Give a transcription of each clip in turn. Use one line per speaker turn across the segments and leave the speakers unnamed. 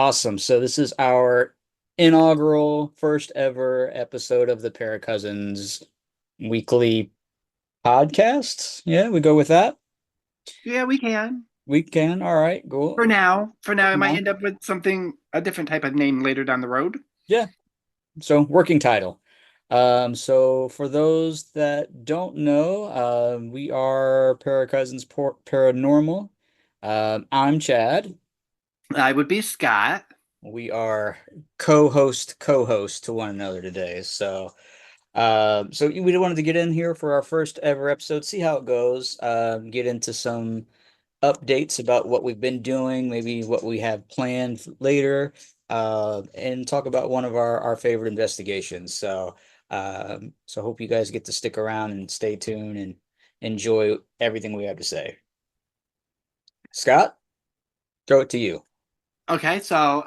Awesome. So this is our inaugural first ever episode of the ParaCousins weekly podcast. Yeah, we go with that.
Yeah, we can.
We can. All right,
For
cool.
now. For now, it might
No.
end up with something, a different type of name later down the road.
Yeah. So working title. So for those that don't know, we are Paranormal. I'm Chad.
I would be Scott.
We are co-host to one another today. So we wanted to get in here for our first ever episode, see how it goes, get into some updates about what we've been doing, maybe what we have planned later, and talk about one of our favorite investigations. So hope you guys get to stick around and stay tuned and enjoy everything we have to say. Scott, throw it to you.
Okay, so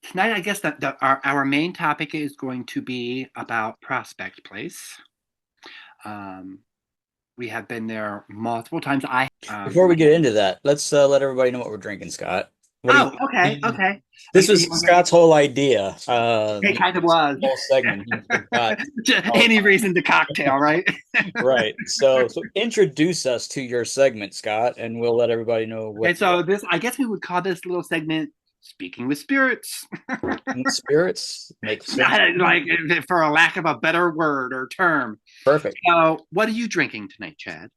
tonight I guess that our main topic is going to be about Prospect Place. Um, we have been there multiple times.
Before we get into that, let's let everybody know what we're drinking, Scott. What do
Oh,
you
okay,
think?
okay.
This was Scott's whole idea.
It kind of was.
Whole segment. He forgot all
Any
about
reason to cocktail, right?
it. Right. So introduce us to your segment, Scott, and we'll let everybody know
Okay,
what
so this, I guess we would call this little segment "Speaking with Spirits."
spirits make sense to me.
Like, for a lack of a better word or term.
Perfect.
So, what are you drinking tonight, Chad?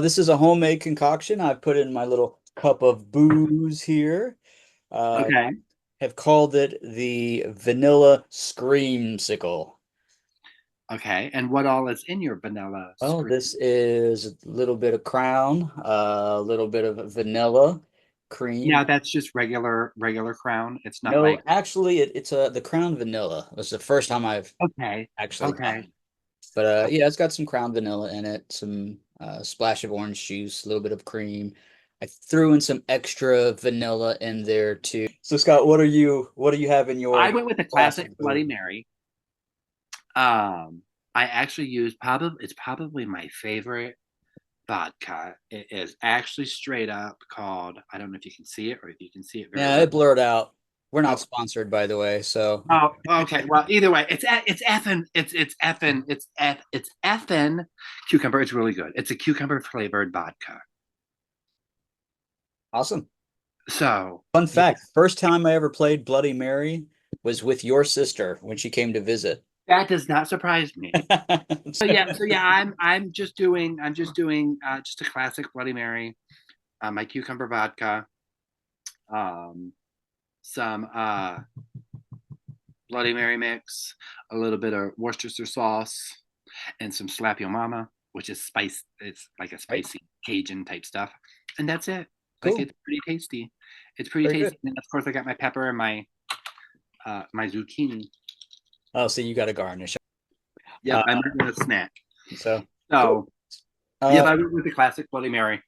This is a homemade concoction. I put in my little cup of booze here. Uh,
Okay.
have called it the Vanilla Screamsicle.
Okay. And what all is in your vanilla
Well,
screen?
this is a little bit of Crown, a little bit of vanilla cream.
Now that's just regular Crown. It's not
No,
like,
actually, it's the Crown Vanilla. It's the first time I've
okay,
actually
okay.
done it. But yeah, it's got some Crown Vanilla in it, some splash of orange juice, a little bit of cream. I threw in some extra vanilla in there too. So Scott, what do you have in
I
your
went with the classic
classic
Bloody
booze?
Mary. Um, I actually used it's probably my favorite vodka. It is actually straight up called, I don't know if you can see it or if you can see it very
Yeah,
well.
it blurred out. We're not
Oh,
sponsored, by the way, so
oh, okay. Well, either way, it's effin cucumber. It's really good. It's a cucumber flavored vodka.
awesome.
So
Fun
yeah,
fact, first time I ever played Bloody Mary was with your sister when she came to visit.
that does not surprise me. So yeah, I'm just doing just a classic Bloody Mary, my cucumber vodka, um, some Bloody Mary mix, a little bit of Worcestershire sauce, and some Slap Your Mama, which is spice. It's like a
Right?
spicy Cajun type stuff, and that's it. Like,
Cool.
it's pretty tasty. It's pretty
Very good.
tasty, and of course I got my pepper and my zucchini.
Oh, so you got a garnish.
Yep,
Uh,
I'm gonna snack.
so cool.
So yep,
Uh,
I went with the classic Bloody Mary.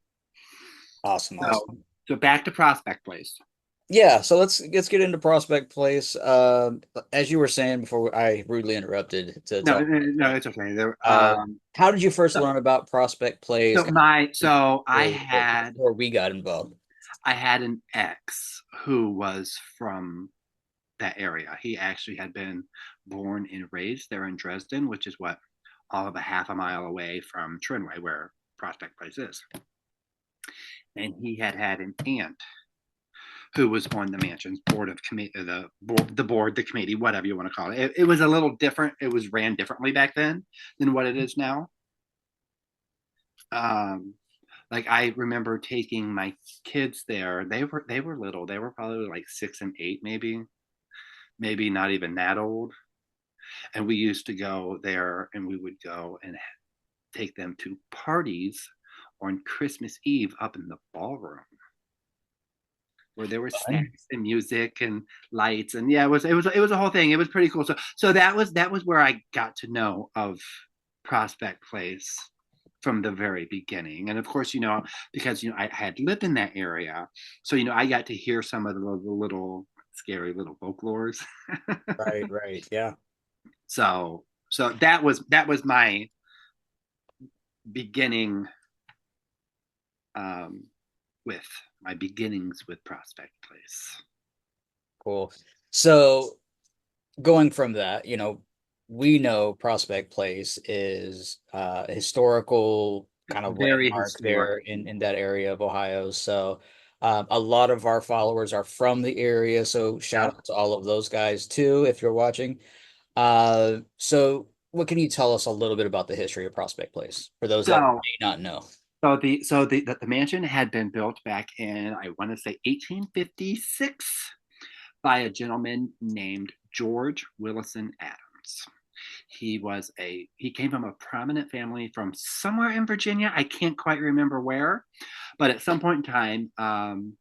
awesome,
So
awesome.
so back to Prospect Place.
Yeah, so let's get into Prospect Place. As you were saying before I rudely interrupted to
No,
talk
no,
about
no,
that.
it's okay. There,
How did you first
so,
learn about Prospect Place?
so my so
Before we got involved.
I had an ex who was from that area. He actually had been born and raised there in Dresden, which is what, all of a half a mile away from Trinway, where Prospect Place is. And he had had an aunt who was on the mansion's board of committee, the committee, whatever you want to call it. It was a little different. It was ran differently back then than what it is now. Um, like, I remember taking my kids there. They were little. They were probably like 6 and 8, maybe not even that old. And we used to go there, and we would go and take them to parties on Christmas Eve up in the ballroom, where there were
Fun.
snacks and music and lights, and yeah, it was a whole thing. It was pretty cool. So that was where I got to know of Prospect Place from the very beginning. And of course, because I had lived in that area, so I got to hear some of the little scary little folklores.
Right, right. Yeah.
So that was my beginning, um, with my beginnings with Prospect Place.
Cool. So going from that, you know, we know Prospect Place is a historical kind of
Very
landmark
historic.
there in that area of Ohio. So a lot of our followers are from the area. So shout
Yeah.
out to all of those guys too, if you're watching. So what can you tell us a little bit about the history of Prospect Place for those that
So
may not know?
the mansion had been built back in, I want to say, 1856 by a gentleman named George Willison Adams. He came from a prominent family from somewhere in Virginia. I can't quite remember where, but at some point in time,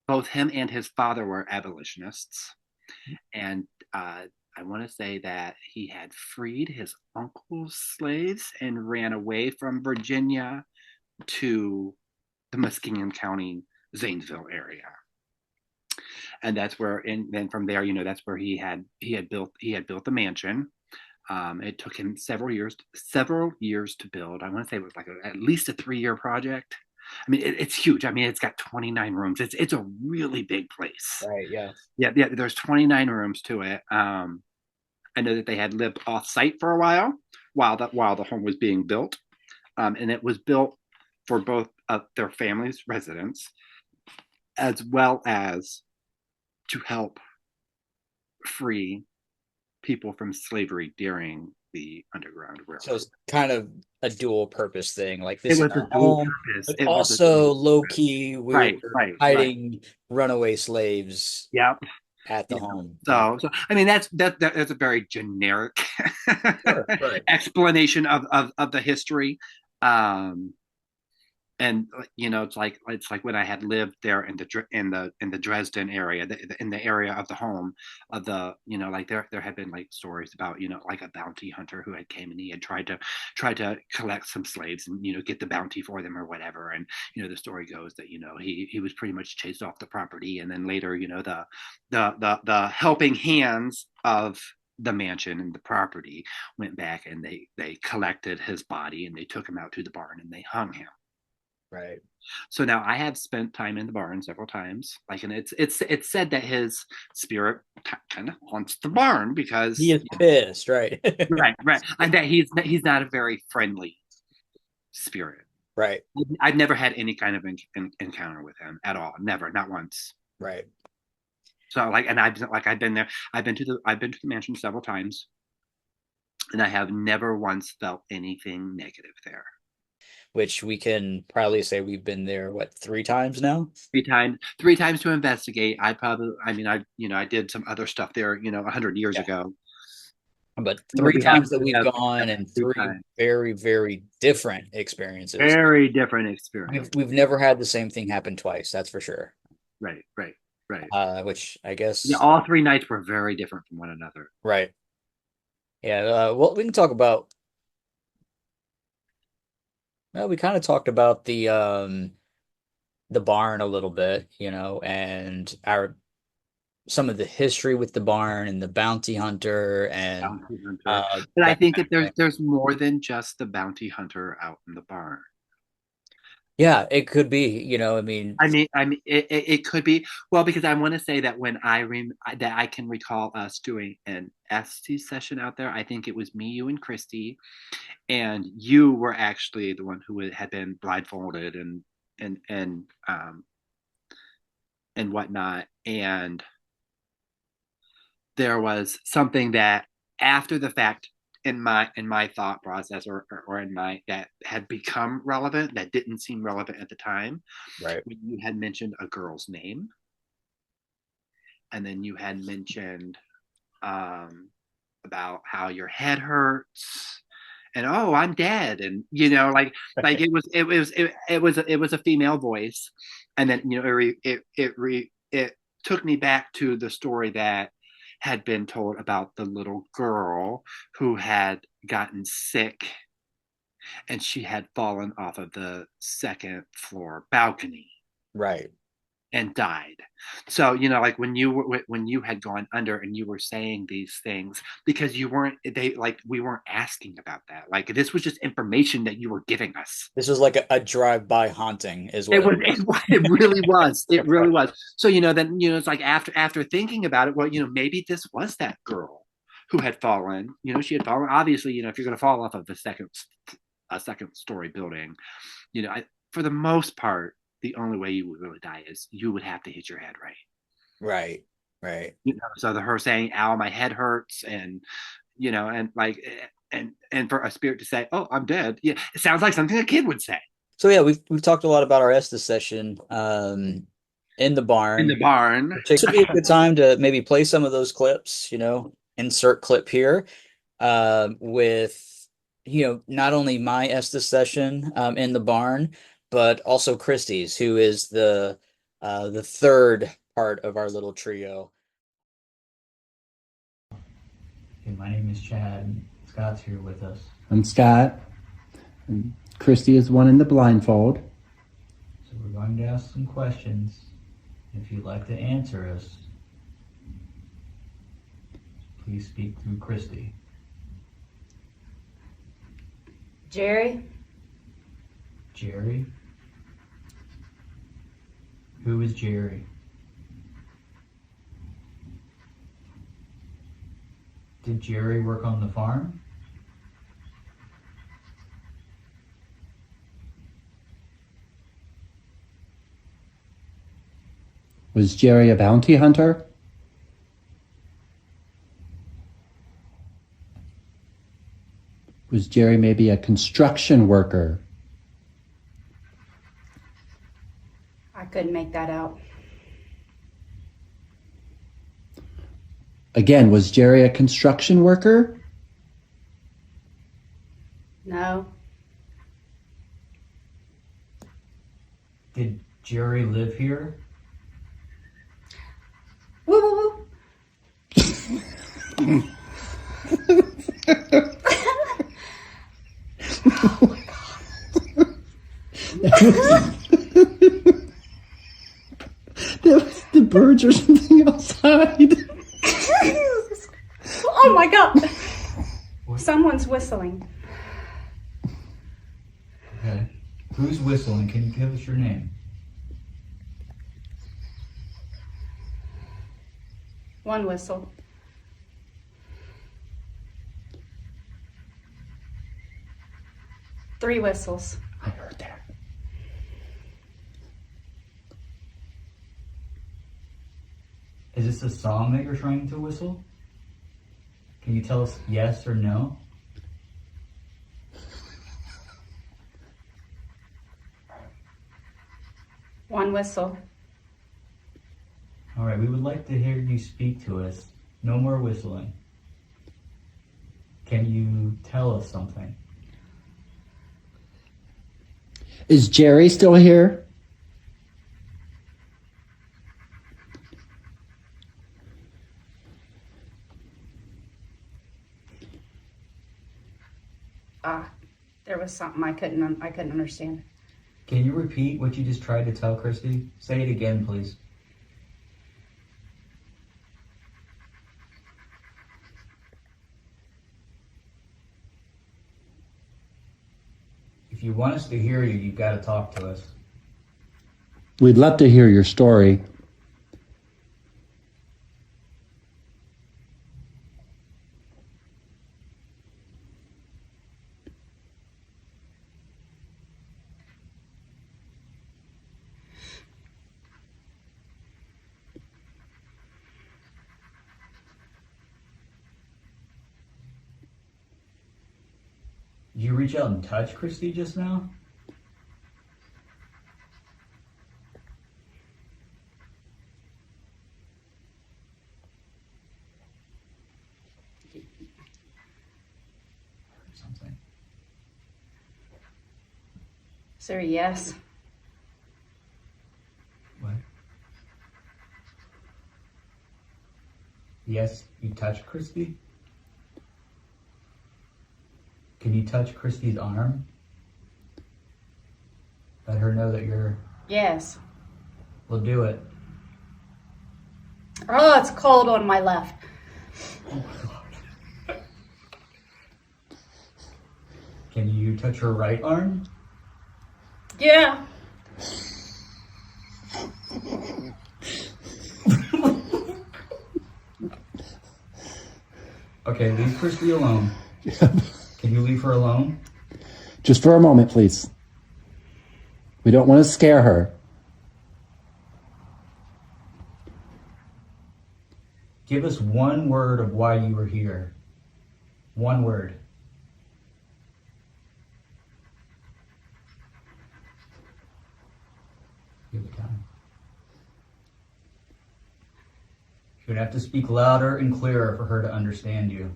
both him and his father were abolitionists, and I want to say that he had freed his uncle's slaves and ran away from Virginia to the Muskingum County, Zanesville area, and that's where. And then from there, that's where he had built the mansion. It took him several years to build. I want to say it was like at least a 3-year project. I mean, it's huge. I mean, it's got 29 rooms. It's a really big place.
Right, yeah.
Yeah, yeah. There's 29 rooms to it. I know that they had lived off site for a while the home was being built, and it was built for both of their families' residents as well as to help free people from slavery during the Underground
So
Railroad.
it's kind of a dual purpose thing. Like
It
this is
was a
our
dual
home,
purpose.
but
It was a dual
also low
purpose.
key, we
Right,
were
right, right.
hiding runaway slaves
Yep.
at the
Yeah.
home. Got
So I mean that's a very generic
sure, right.
explanation of the history. Um, and it's like when I had lived there in the Dresden area, in the area of the home of the like there had been like stories about like a bounty hunter who had came and he had tried to collect some slaves and get the bounty for them or whatever. And the story goes that he was pretty much chased off the property, and then later the helping hands of the mansion and the property went back and they collected his body and they took him out to the barn and they hung him.
Right.
So now I have spent time in the barn several times. Like, and it's said that his spirit kind of haunts the barn
He
because
is pissed, right.
right, right, and that he's not a very friendly spirit.
Right,
I've never had any kind of encounter with him at all. Never, not once.
right.
So like, and I've been there. I've been to the mansion several times, and I have never once felt anything negative there.
Which we can probably say we've been there, what, 3 times now?
Three times to investigate. I did some other stuff there 100 years
Yeah.
ago.
But
But
three
we have
times that
we
we've
have
gone and
three
three
times.
very, very different experiences.
Very different
We've
experience.
we've never had the same thing happen twice, that's for sure.
Right, right, right.
Which I
Yeah,
guess,
all 3 nights were very different from one another.
right. Yeah, well, we can talk about, well, we kind of talked about the barn a little bit, you know, and our some of the history with the barn and the bounty hunter and
Bounty hunter. But I
that
think
kind
that
of
there's
thing.
there's more than just the bounty hunter out in the barn.
Yeah, it could be, you know, I mean,
I mean, it could be well because I want to say that when that I can recall us doing an ST session out there. I think it was me, you, and Christy, and you were actually the one who had been blindfolded and and um and whatnot. And there was something that after the fact in my thought process or in my that had become relevant that didn't seem relevant at the time
right,
when you had mentioned a girl's name and then you had mentioned um, about how your head hurts and oh I'm dead and like it was a female voice and then it took me back to the story that had been told about the little girl who had gotten sick and she had fallen off of the second floor balcony
right.
and died. So, you know, like when you had gone under and you were saying these things, because you weren't they like we weren't asking about that. Like this was just information that you were giving us.
This was like a drive-by haunting, is
It
what it
was it really was. It really
was.
was. So, you know, then, you know, it's like after thinking about it, well, you know, maybe this was that girl who had fallen. You know, she had fallen. Obviously, you know, if you're going to fall off of a second story building, you know, for the most part, the only way you would really die is you would have to hit your head right.
Right, right.
You know, so her saying, "Ow, my head hurts," and you know, and like, and for a spirit to say, "Oh, I'm dead," yeah, it sounds like something a kid would say
So yeah, we've talked a lot about our Estes session in the
in the
barn.
barn.
This would be a good time to maybe play some of those clips, you know, insert clip here with, you know, not only my Estes session in the barn, but also Christie's, who is the third part of our little trio.
Hey, my name is Chad. Scott's here with us.
I'm Scott. And Christy is one in the blindfold.
So we're going to ask some questions. If you'd like to answer us, please speak through Christy.
Jerry?
Jerry? Who is Jerry? Did Jerry work on the farm?
Was Jerry a bounty hunter? Was Jerry maybe a construction worker?
I couldn't make that out.
Again, was Jerry a construction worker?
No.
Did Jerry live here?
Woo woo woo.
That was the birds or something outside.
Oh my god. Someone's whistling.
Okay. Who's whistling? Can you give us your name?
One whistle. Three whistles.
I heard that.
Is this a song that you're trying to whistle? Can you tell us yes or no?
One whistle.
All right, we would like to hear you speak to us. No more whistling. Can you tell us something?
Is Jerry still here?
There was something I couldn't understand.
Can you repeat what you just tried to tell Christy? Say it again, please. If you want us to hear you, you've got to talk to us.
We'd love to hear your story.
Did you reach out and touch Christy just now? Heard something.
Is there a yes?
What? Yes, you touched Christy? Can you touch Christy's arm? Let her know that you're...
Yes.
We'll do it.
Oh, it's cold on my left.
Can you touch her right arm?
Yeah.
Okay, leave Christy alone. Can you leave her alone?
Just for a moment, please. We don't want to scare her.
Give us one word of why you were here. One word. Give it time. You're gonna have to speak louder and clearer for her to understand you.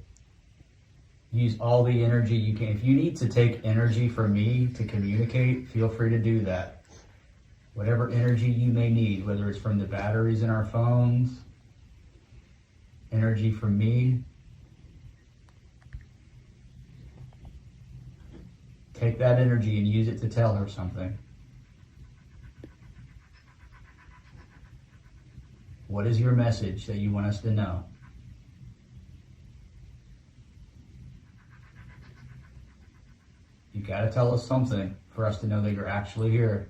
Use all the energy you can. If you need to take energy from me to communicate, feel free to do that. Whatever energy you may need, whether it's from the batteries in our phones, energy from me, take that energy and use it to tell her something. What is your message that you want us to know? You gotta tell us something for us to know that you're actually here.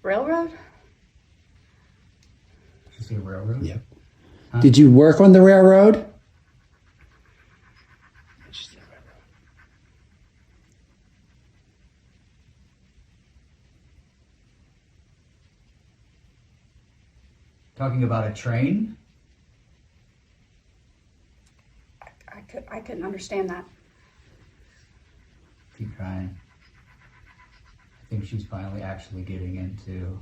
Railroad?
Did you see a railroad?
Yep.
Huh?
Did you work on the railroad?
Talking about a train?
I couldn't understand that.
Keep trying. I think she's finally actually getting into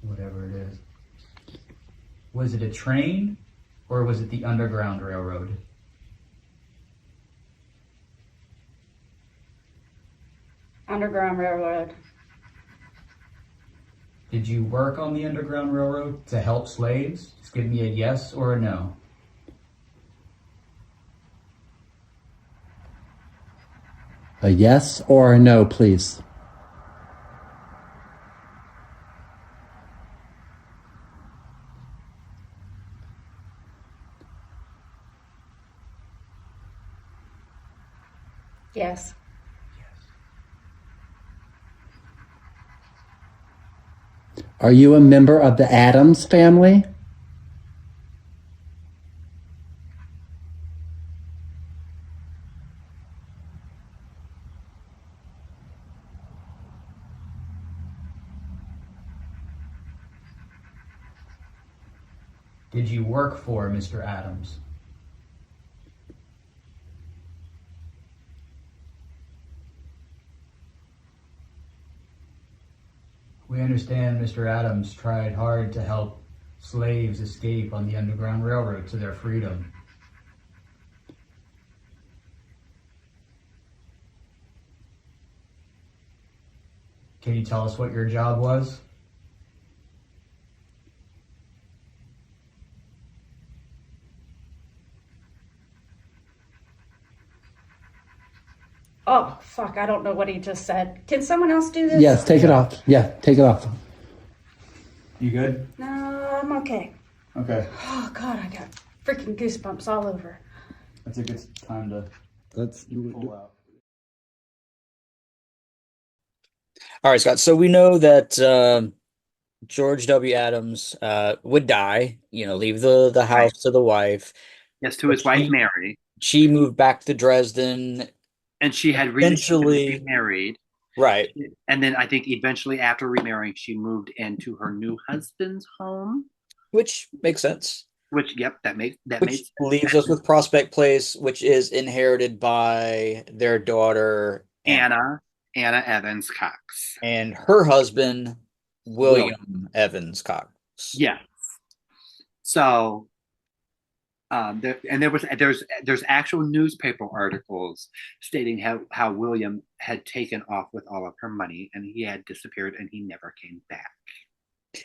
whatever it is. Was it a train or was it the Underground Railroad?
Underground Railroad.
Did you work on the Underground Railroad to help slaves? Just give me a yes or a no.
A yes or a no, please.
Yes.
Are you a member of the Addams family?
Did you work for Mr. Adams? We understand Mr. Adams tried hard to help slaves escape on the Underground Railroad to their freedom. Can you tell us what your job was?
Oh, fuck, I don't know what he just said. Can someone else do this?
Yes, take it off. Yeah, take it off.
You good?
No, I'm okay.
Okay.
Oh, God, I got freaking goosebumps all over.
That's a good time to
Let's
pull out.
All right, Scott. So we know that George W. Adams would die, leave the house
Right.
to the wife.
Yes, to his
But
wife Mary,
she moved back to Dresden.
and she had
Eventually,
remarried.
right.
And then I think eventually after remarrying, she moved into her new husband's home.
Which makes sense.
Which, yep, that made
Which
sense.
leaves us with Prospect Place, which is inherited by their daughter
Anna Evans Cox.
and her husband,
Will.
William Evans Cox.
Yeah. So, there's actual newspaper articles stating how William had taken off with all of her money and he had disappeared and he never came back.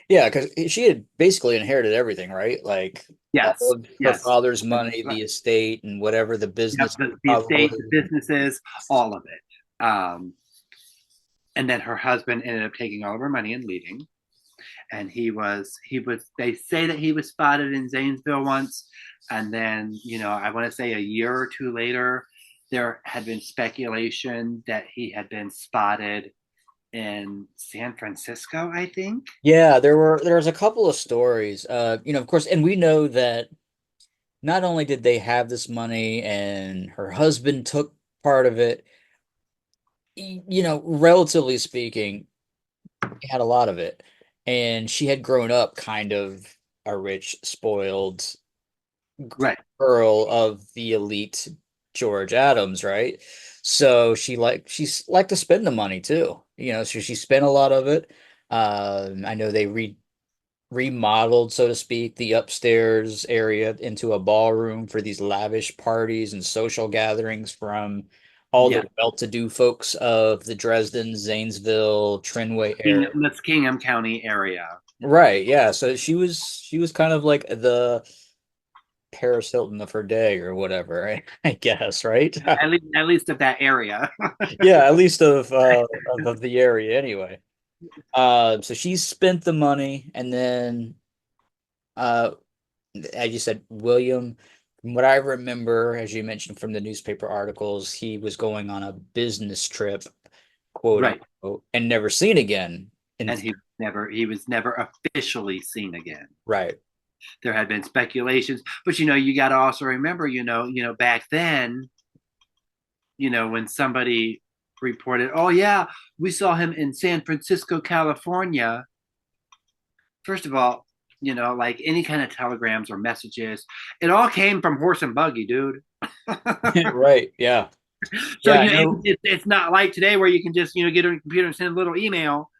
Yeah, because she had basically inherited everything, right? Like all
Yes,
of her
yes.
father's money, the estate, and whatever the
Yep,
business
the estate, the
probably.
businesses, all of it. And then her husband ended up taking all of her money and leaving. And he was they say that he was spotted in Zanesville once, and then I want to say a year or two later there had been speculation that he had been spotted in San Francisco, I think.
Yeah, there was a couple of stories. Of course, and we know that not only did they have this money and her husband took part of it, relatively speaking, he had a lot of it. And she had grown up kind of a rich, spoiled
Right.
girl of the elite George Adams, right? So she's liked to spend the money too. So she spent a lot of it. I know they remodeled, so to speak, the upstairs area into a ballroom for these lavish parties and social gatherings from all the
Yeah.
well-to-do folks of the Dresden, Zanesville, Trinway area.
That's Kingham County area.
Right, yeah. So she was kind of like the Paris Hilton of her day or whatever, I guess, right?
At least of that area.
Yeah, at least of the area anyway. So she spent the money and then uh as you said, William, from what I remember, as you mentioned from the newspaper articles, he was going on a business trip, quote
Right.
unquote, and never seen again. And
And he was never officially seen again.
right.
There had been speculations, but you got to also remember, back then, when somebody reported, "Oh yeah, we saw him in San Francisco, California." First of all, like any kind of telegrams or messages, it all came from horse and buggy, dude.
Right. Yeah.
So
Yeah, I know.
it's not like today where you can just get on your computer and send a little email.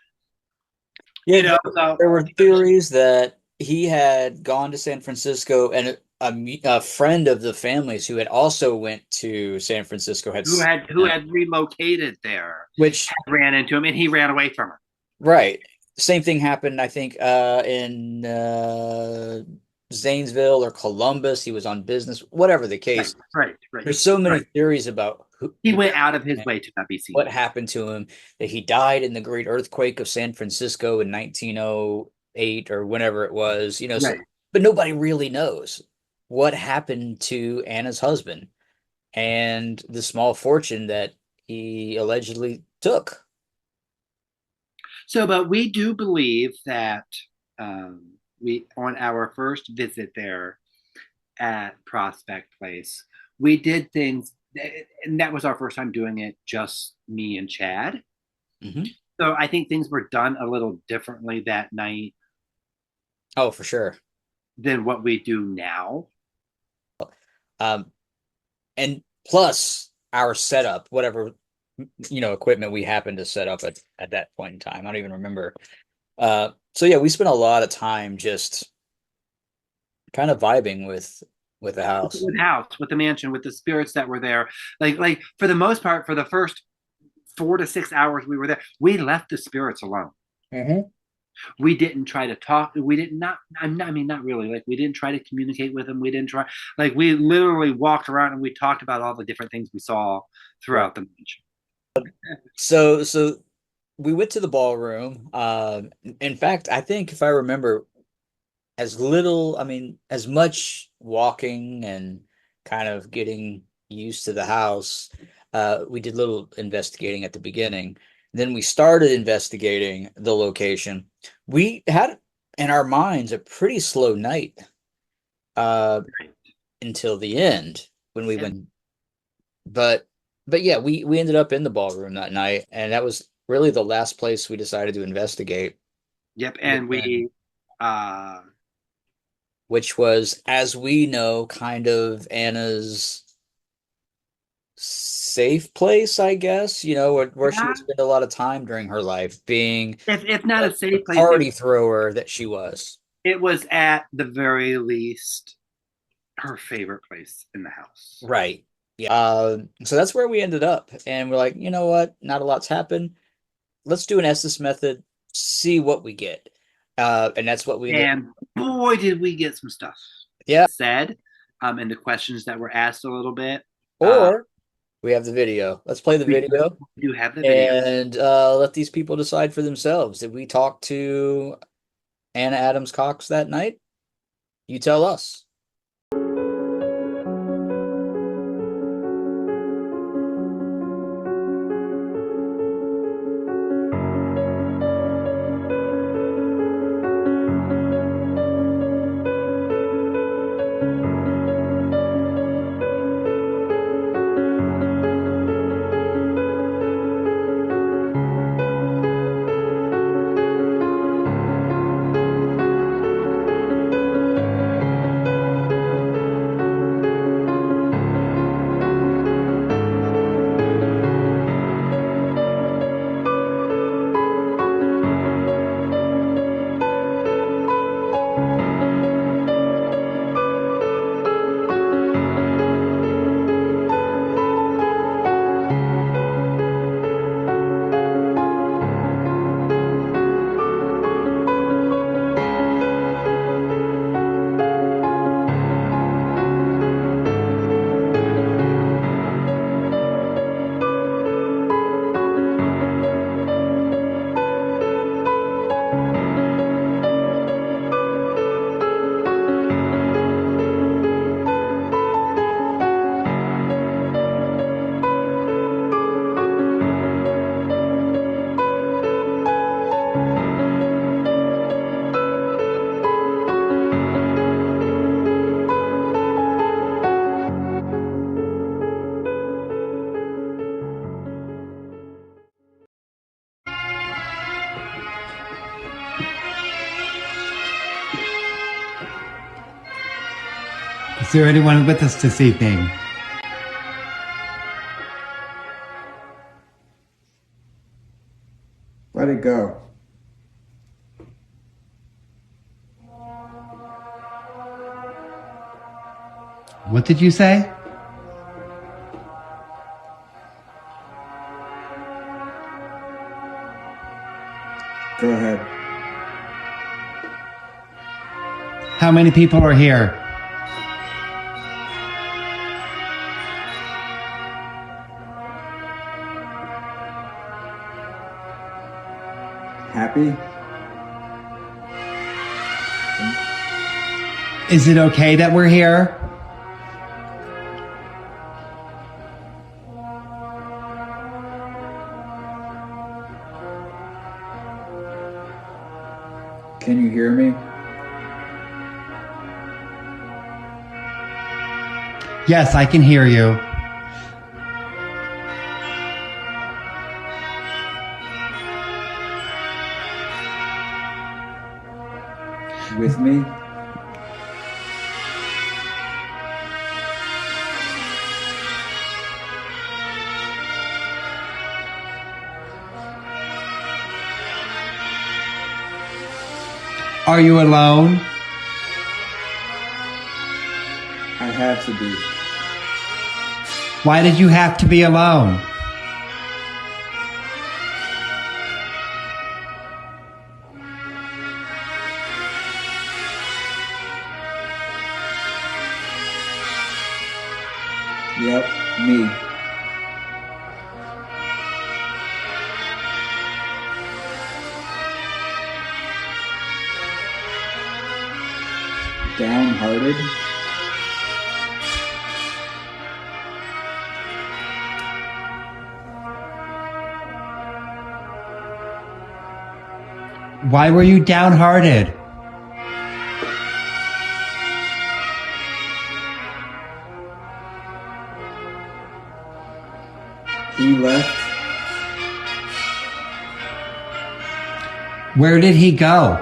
Yeah,
So
there were theories that he had gone to San Francisco and a friend of the family's who had also went to San Francisco had
who
seen
had who
him,
had relocated there
which
ran into him and he ran away from her.
right. Same thing happened, I think, in Zanesville or Columbus. He was on business, whatever the
Right,
case.
right, right,
There's so many
right.
theories about
He went out of his way to not be seen.
what happened to him, that he died in the great earthquake of San Francisco in 1908 or whenever it was, so,
Right.
but nobody really knows what happened to Anna's husband and the small fortune that he allegedly took.
So, but we do believe that we on our first visit there at Prospect Place, we did things, and that was our first time doing it, just me and Chad.
Hmm.
So I think things were done a little differently that night
Oh, for sure.
than what we do now.
Um, and plus our setup, whatever equipment we happened to set up at that point in time. I don't even remember. So yeah, we spent a lot of time just kind of vibing with the house.
With the house, with the mansion, with the spirits that were there. Like for the most part, for the first 4 to 6 hours we were there, we left the spirits alone.
Hmm.
We didn't try to talk. We did not. I mean, not really. Like we didn't try to communicate with them. We didn't try. Like we literally walked around and we talked about all the different things we saw
Right.
throughout the mansion.
So we went to the ballroom. In fact, I think if I remember, I mean, as much walking and kind of getting used to the house. We did little investigating at the beginning. Then we started investigating the location. We had in our minds a pretty slow night uh, until the end when we
And
went. But but yeah, we ended up in the ballroom that night, and that was really the last place we decided to investigate.
yep, and
Within,
we uh
which was, as we know, kind of Anna's safe place, I guess, where she would
yeah,
spend a lot of time during her life, being
if not
the,
a
the
safe place,
party thrower that she was.
it was at the very least her favorite place in the house.
Right. Yeah. So that's where we ended up. And we're like, you know what? Not a lot's happened. Let's do an Estes method, see what we get. And that's what we
And boy, did we get some stuff
yeah.
said, and the questions that were asked a little bit.
Or we have the video. Let's play the video
We do have the video.
and let these people decide for themselves. Did we talk to Anna Adams Cox that night? You tell us.
Is there anyone with us this evening?
Let it go.
What did you say?
Go ahead.
How many people are here?
Happy?
Is it okay that we're here?
Can you hear me?
Yes, I can hear you.
With me?
Are you alone?
I have to be.
Why did you have to be alone?
Yep, me. Downhearted?
Why were you downhearted?
He left.
Where did he go?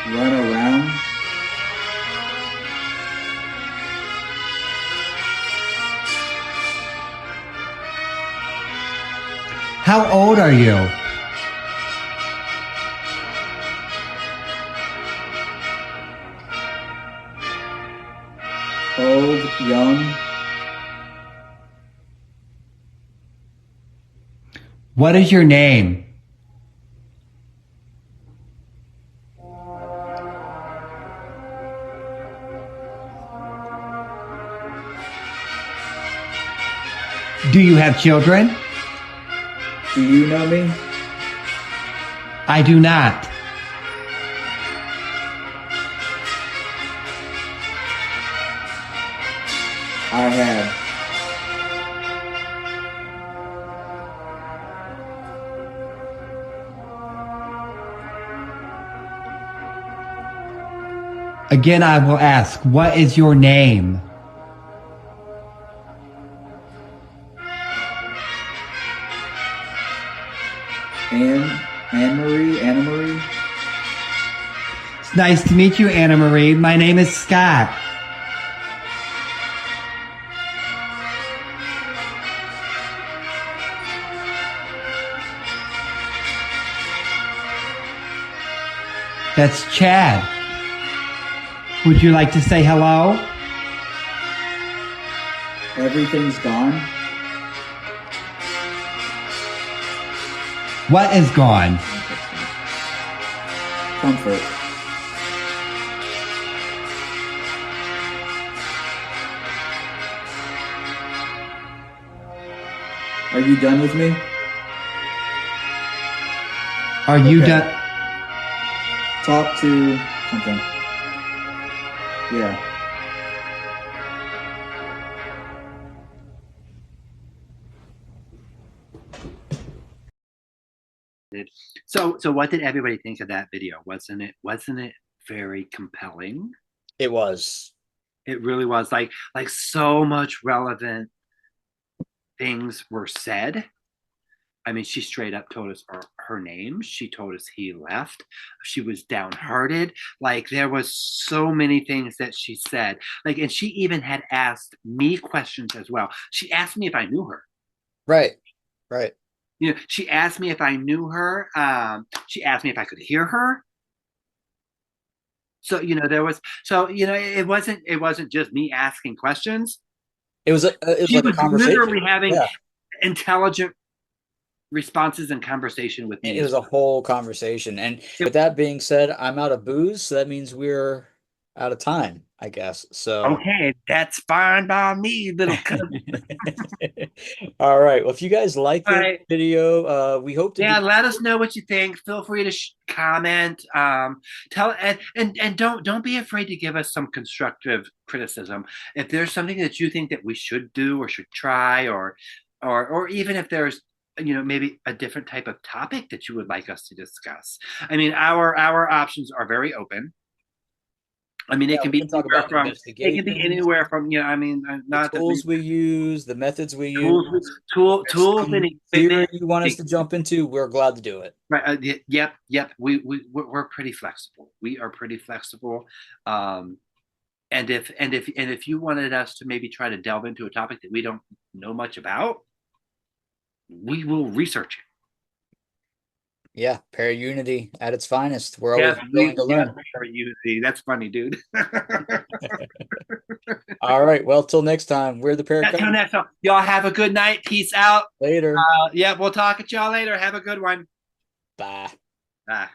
Run around.
How old are you?
young.
What is your name? Do you have children?
Do you know me?
I do not.
I have.
Again, I will ask, what is your name?
Anna Marie.
It's nice to meet you, Anna Marie. My name is Scott. That's Chad. Would you like to say hello?
Everything's gone.
What is gone?
Comfort. Are you done with me?
Are you
Okay.
done?
Talk to something. Yeah.
So what did everybody think of that video? Wasn't it very compelling?
It was.
It really was. Like so much relevant things were said. I mean, she straight up told us her name. She told us he left. She was downhearted. Like, there was so many things that she said. Like, and she even had asked me questions as well. She asked me if I knew her.
Right. Right.
You know, she asked me if I knew her. She asked me if I could hear her. So, you know, it wasn't just me asking questions.
It was
She
like a
was
conversation.
literally having
Yeah.
intelligent responses and conversation with me.
It was a whole conversation. And with that being said, I'm out of booze, so that means we're out of time, I guess. So
Okay, that's fine by me, little cousin.
all right. Well, if you guys like
All
this
right.
video, we hope to
Yeah,
do.
let us know what you think. Feel free to comment. Tell and don't be afraid to give us some constructive criticism. If there's something that you think that we should do or should try, or even if there's maybe a different type of topic that you would like us to discuss. I mean, our options are very open. I mean,
Yeah,
it can
we
be
can talk about investigations,
I mean,
the
not that
tools we use, the methods we
tools,
use. There's
tools and
some theory
equipment.
you want us to jump into, we're glad to do it.
Right. Yep. We're pretty flexible. We are pretty flexible. And if you wanted us to maybe try to delve into a topic that we don't know much about, we will research it.
Yeah, Unity at its finest. We're always willing to learn.
Unity. That's funny, dude.
All right. Well, till next time, we're the
Until
ParaCousins.
next time, y'all have a good night. Peace out.
Later.
Yeah, we'll talk at y'all later. Have a good one.
Bye.
Bye.